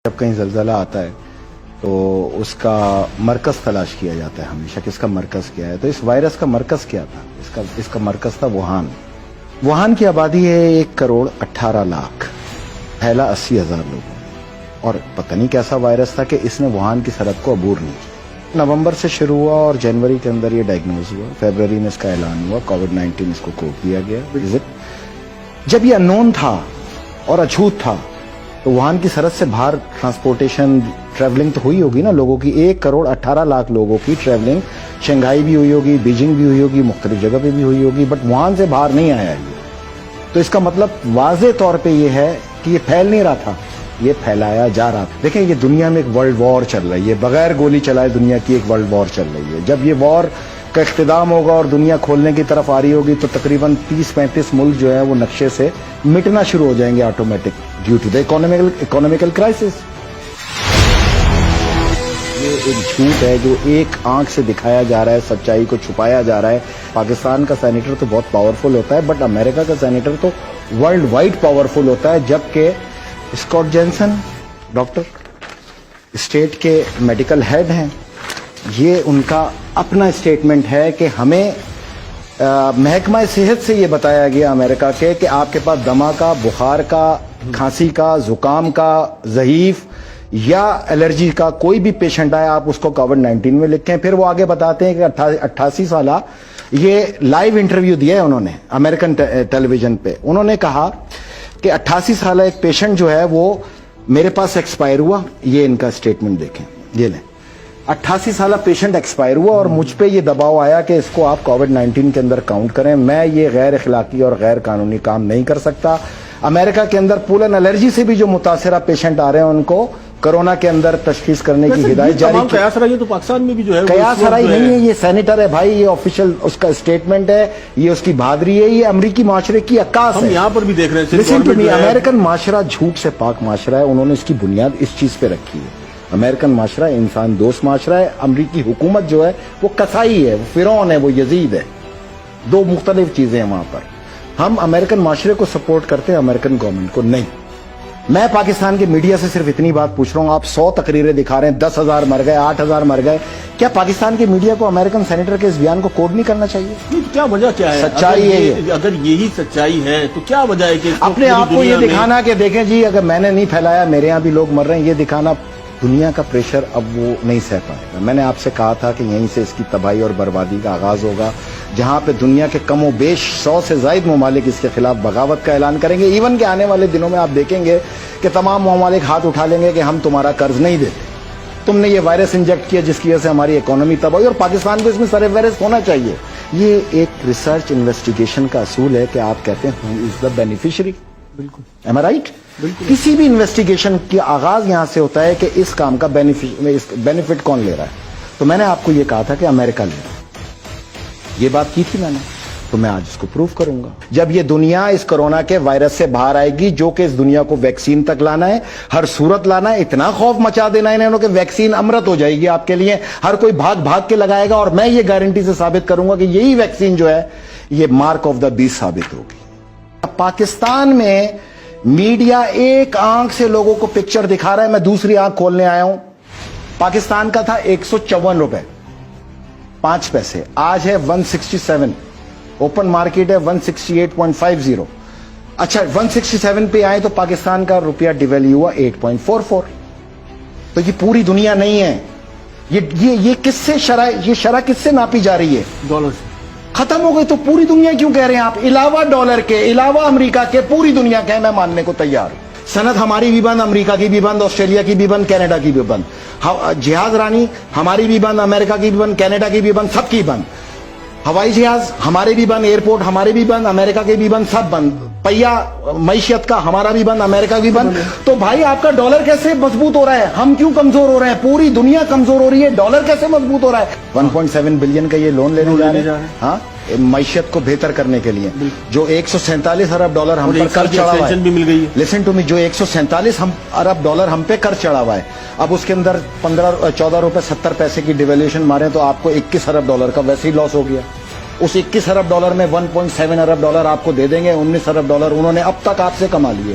جب کہیں زلزلہ آتا ہے تو اس کا مرکز تلاش کیا جاتا ہے ہمیشہ کہ اس کا مرکز کیا ہے. تو اس وائرس کا مرکز کیا تھا؟ اس کا مرکز تھا ووہان. ووہان کی آبادی ہے 1,18,00,000، پھیلا 80,000 لوگوں میں، اور پتہ نہیں کیسا وائرس تھا کہ اس نے ووہان کی سرحد کو عبور نہیں کیا. نومبر سے شروع ہوا اور جنوری کے اندر یہ ڈائگنوز ہوا، فیبروری میں اس کا اعلان ہوا، کووڈ-19 اس کو کوڈ دیا گیا. جب یہ انون تھا اور اچھوت تھا تو ووہان کی سرحد سے باہر ٹرانسپورٹیشن ٹریولنگ تو ہوئی ہوگی نا لوگوں کی. 1,18,00,000 لوگوں کی ٹریولنگ شنگھائی بھی ہوئی ہوگی، بیجنگ بھی ہوئی ہوگی، مختلف جگہ پہ بھی ہوئی ہوگی، بٹ ووہان سے باہر نہیں آیا یہ. تو اس کا مطلب واضح طور پہ یہ ہے کہ یہ پھیل نہیں رہا تھا، یہ پھیلایا جا رہا تھا. دیکھیں یہ دنیا میں ایک ورلڈ وار چل رہی ہے، بغیر گولی چلائے دنیا کی ایک ورلڈ وار چل رہی ہے. جب یہ وار کا اختتام ہوگا اور دنیا کھولنے کی طرف آ رہی ہوگی تو تقریباً 30-35 ملک جو ہے وہ نقشے سے مٹنا شروع ہو جائیں گے automatic due to the economical crisis. یہ ایک جھوٹ ہے جو ایک آنکھ سے دکھایا جا رہا ہے، سچائی کو چھپایا جا رہا ہے. پاکستان کا سینیٹر تو بہت پاورفل ہوتا ہے، بٹ امریکہ کا سینیٹر تو ورلڈ وائڈ پاورفل ہوتا ہے. جبکہ اسکاٹ جینسن ڈاکٹر اسٹیٹ کے میڈیکل ہیڈ ہیں، یہ ان کا اپنا اسٹیٹمنٹ ہے کہ ہمیں محکمہ صحت سے یہ بتایا گیا امریکہ کے کہ آپ کے پاس دمہ کا، بخار کا، کھانسی کا، زکام کا، ضعیف یا الرجی کا کوئی بھی پیشنٹ آئے آپ اس کو کووڈ-19 میں لکھیں. پھر وہ آگے بتاتے ہیں کہ 88 سالہ یہ لائیو انٹرویو دیا ہے انہوں نے امریکن ٹیلی ویژن پہ. انہوں نے کہا کہ 88 سالہ ایک پیشنٹ جو ہے وہ میرے پاس ایکسپائر ہوا. یہ ان کا اسٹیٹمنٹ دیکھیں، یہ لیں، 88 سالہ پیشنٹ ایکسپائر ہوا اور مجھ پہ یہ دباؤ آیا کہ اس کو آپ کووڈ-19 کے اندر کاؤنٹ کریں. میں یہ غیر اخلاقی اور غیر قانونی کام نہیں کر سکتا. امریکہ کے اندر پولن الرجی سے بھی جو متاثرہ پیشنٹ آ رہے ہیں ان کو کرونا کے اندر تشخیص کرنے کی ہدایت جاری کی. قیاس رائے تو پاکستان میں بھی جو ہے قیاس رائے نہیں ہے، یہ سینیٹر ہے بھائی، یہ آفیشیل اس کا اسٹیٹمنٹ ہے، یہ اس کی بہادری ہے، یہ امریکی معاشرے کی عکاس ہے. ہم یہاں پر بھی دیکھ رہے ہیں لیکن امریکن معاشرہ جھوٹ سے پاک معاشرہ ہے. انہوں نے اس کی بنیاد اس چیز پہ رکھی ہے. امریکن معاشرہ انسان دوست معاشرہ ہے. امریکی حکومت جو ہے وہ قصائی ہے، وہ فرعون ہے، وہ یزید ہے. دو مختلف چیزیں ہیں وہاں پر. ہم امریکن معاشرے کو سپورٹ کرتے ہیں، امریکن گورنمنٹ کو نہیں. میں پاکستان کے میڈیا سے صرف اتنی بات پوچھ رہا ہوں، آپ 100 تقریریں دکھا رہے ہیں، 10,000 مر گئے، 8,000 مر گئے. کیا پاکستان کے میڈیا کو امریکن سینیٹر کے اس بیان کو کوڈ نہیں کرنا چاہیے؟ کیا وجہ کیا ہے؟ سچائی ہے. اگر یہی سچائی ہے تو کیا وجہ ہے کہ اپنے آپ کو یہ دکھانا کہ دیکھیں جی اگر میں نے نہیں پھیلایا، میرے یہاں بھی لوگ مر رہے ہیں، یہ دکھانا دنیا کا پریشر اب وہ نہیں سہ پائے گا. میں نے آپ سے کہا تھا کہ یہیں سے اس کی تباہی اور بربادی کا آغاز ہوگا، جہاں پہ دنیا کے کم و بیش 100 سے زائد ممالک اس کے خلاف بغاوت کا اعلان کریں گے. ایون کہ آنے والے دنوں میں آپ دیکھیں گے کہ تمام ممالک ہاتھ اٹھا لیں گے کہ ہم تمہارا قرض نہیں دیتے، تم نے یہ وائرس انجیکٹ کیا جس کی وجہ سے ہماری اکانومی تباہ ہوئی، اور پاکستان کو اس میں سر فہرست ہونا چاہیے. یہ ایک ریسرچ انویسٹیگیشن کا اصول ہے کہ آپ کہتے ہیں ہو از دا بینیفیشری. بالکل ایم آئی رائٹ. کسی بھی انویسٹیگیشن کی آغاز یہاں سے ہوتا ہے کہ اس کام کا بینیفٹ کون لے رہا ہے. تو میں نے آپ کو یہ کہا تھا کہ امریکہ لے رہا ہے، یہ بات کی تھی میں نے، تو میں آج اس کو پروف کروں گا. جب یہ دنیا اس کرونا کے وائرس سے باہر آئے گی، جو کہ اس دنیا کو ویکسین تک لانا ہے، ہر صورت لانا ہے، اتنا خوف مچا دینا ہے انہوں کہ ویکسین امرت ہو جائے گی آپ کے لیے، ہر کوئی بھاگ بھاگ کے لگائے گا. اور میں یہ گارنٹی سے ثابت کروں گا کہ یہی ویکسین جو ہے یہ مارک آف دا بیسٹ ثابت ہوگی. پاکستان میں میڈیا ایک آنکھ سے لوگوں کو پکچر دکھا رہا ہے، میں دوسری آنکھ کھولنے آیا ہوں. پاکستان کا تھا 154 روپے 5 پیسے، آج ہے 167. اوپن مارکیٹ ہے 168.50. اچھا 167 پہ آئے تو پاکستان کا روپیہ ڈیویلیو ہوا 8.44. تو یہ پوری دنیا نہیں ہے. یہ کس سے یہ شرح کس سے ناپی جا رہی ہے؟ ڈالر سے. ختم ہو گئی تو پوری دنیا کیوں کہہ رہے ہیں آپ؟ علاوہ ڈالر کے، علاوہ امریکہ کے، پوری دنیا کے. میں ماننے کو تیار ہوں. صنعت ہماری بھی بند، امریکہ کی بھی بند، آسٹریلیا کی بھی بند، کینیڈا کی بھی بند. جہاز رانی ہماری بھی بند، امریکہ کی بھی بند، کینیڈا کی بھی بند، سب کی بند. ہوائی جہاز ہمارے بھی بند، ایئرپورٹ ہمارے بھی بند، امریکہ کے بھی بند، سب بند. پہیا معیشت کا ہمارا بھی بند، امریکہ بھی بند. تو بھائی آپ کا ڈالر کیسے مضبوط ہو رہا ہے؟ ہم کیوں کمزور ہو رہے ہیں؟ پوری دنیا کمزور ہو رہی ہے، ڈالر کیسے مضبوط ہو رہا ہے؟ 1.7 بلین کا یہ لون لینے جا رہے ہیں، ہاں، معیشت کو بہتر کرنے کے لیے. جو 147 ارب ڈالر ہم پر قرض چڑھا ہوا ہے، لسن ٹو می، جو 147 ارب ڈالر ہم پہ قرض چڑھا ہوا ہے، اب اس کے اندر 14 روپے 70 پیسے کی ڈیویلیوشن مارے تو آپ کو 21 ارب ڈالر کا ویسے ہی لاس ہو گیا. اس 21 ارب ڈالر میں 1.7 ارب ڈالر آپ کو دے دیں گے. 19 ارب ڈالر انہوں نے اب تک آپ سے کما لیے.